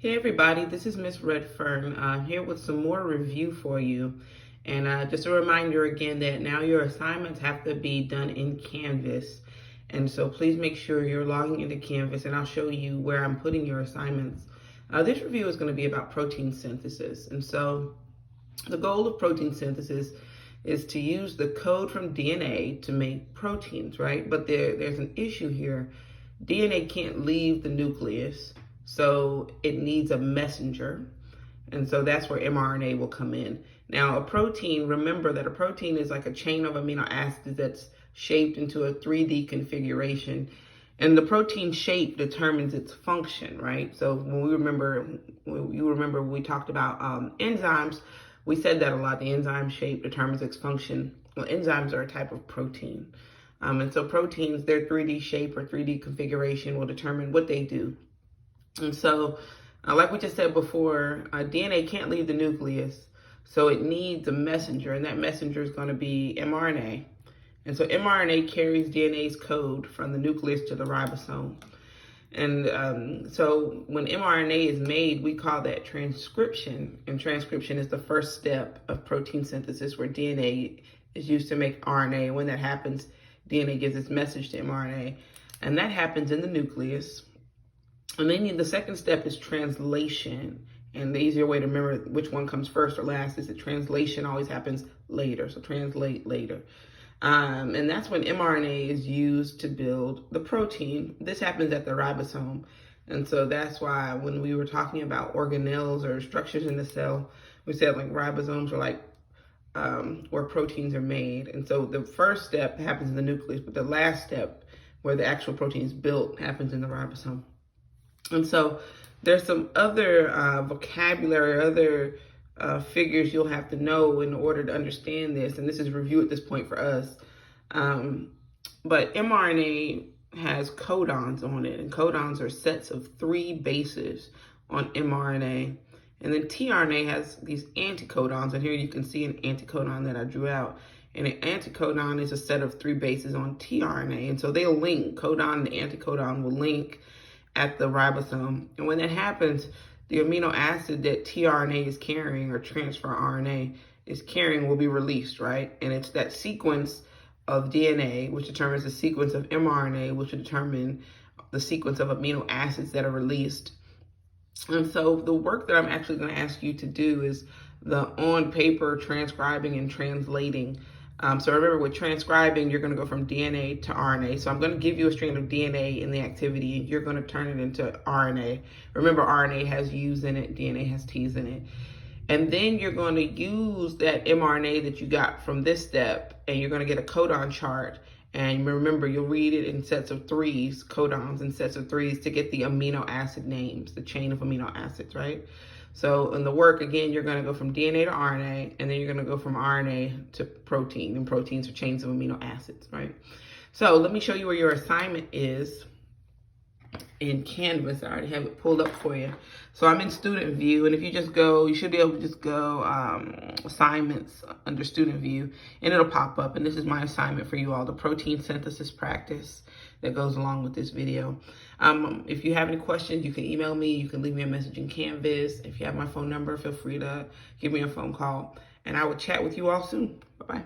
Hey everybody, this is Miss Redfern here with some more review for you. And just a reminder again that now your assignments have to be done in Canvas. And so please make sure you're logging into Canvas, and I'll show you where I'm putting your assignments. This review is going to be about protein synthesis. And so the goal of protein synthesis is to use the code from DNA to make proteins, right? But there's an issue here. DNA can't leave the nucleus, so it needs a messenger. And so that's where mRNA will come in. Now, a protein, remember that a protein is like a chain of amino acids that's shaped into a 3D configuration. And the protein shape determines its function, right? So when you remember we talked about enzymes, we said that a lot. The enzyme shape determines its function. Well, enzymes are a type of protein. And so proteins, their 3D shape or 3D configuration will determine what they do. And so, like we just said before, DNA can't leave the nucleus, so it needs a messenger, and that messenger is going to be mRNA. And so mRNA carries DNA's code from the nucleus to the ribosome. And so when mRNA is made, we call that transcription. And transcription is the first step of protein synthesis, where DNA is used to make RNA. When that happens, DNA gives its message to mRNA, and that happens in the nucleus. And then the second step is translation. And the easier way to remember which one comes first or last is that translation always happens later. So translate later. And that's when mRNA is used to build the protein. This happens at the ribosome. And so that's why when we were talking about organelles or structures in the cell, we said like ribosomes are like where proteins are made. And so the first step happens in the nucleus, but the last step where the actual protein is built happens in the ribosome. And so there's some other vocabulary, other figures you'll have to know in order to understand this. And this is review at this point for us. But mRNA has codons on it, and codons are sets of 3 bases on mRNA. And then tRNA has these anticodons, and here you can see an anticodon that I drew out. And an anticodon is a set of 3 bases on tRNA. And so they'll link, codon and anticodon will link at the ribosome. And when that happens, the amino acid that tRNA is carrying, or transfer RNA is carrying, will be released, right? And it's that sequence of DNA, which determines the sequence of mRNA, which will determine the sequence of amino acids that are released. And so the work that I'm actually going to ask you to do is the on paper transcribing and translating. So remember, with transcribing, you're going to go from DNA to RNA. So I'm going to give you a strand of DNA in the activity, and you're going to turn it into RNA. Remember, RNA has U's in it, DNA has T's in it. And then you're going to use that mRNA that you got from this step, and you're going to get a codon chart. And remember, you'll read it in sets of 3s, codons in sets of 3s, to get the amino acid names, the chain of amino acids, right? So in the work, again, you're going to go from DNA to RNA, and then you're going to go from RNA to protein, and proteins are chains of amino acids, right? So let me show you where your assignment is in Canvas. I already have it pulled up for you. So I'm in student view, and if you just go, you should be able to just go assignments under student view, and it'll pop up. And this is my assignment for you all, the protein synthesis practice that goes along with this video. If you have any questions, you can email me, you can leave me a message in Canvas. If you have my phone number, feel free to give me a phone call, and I will chat with you all soon. Bye-bye.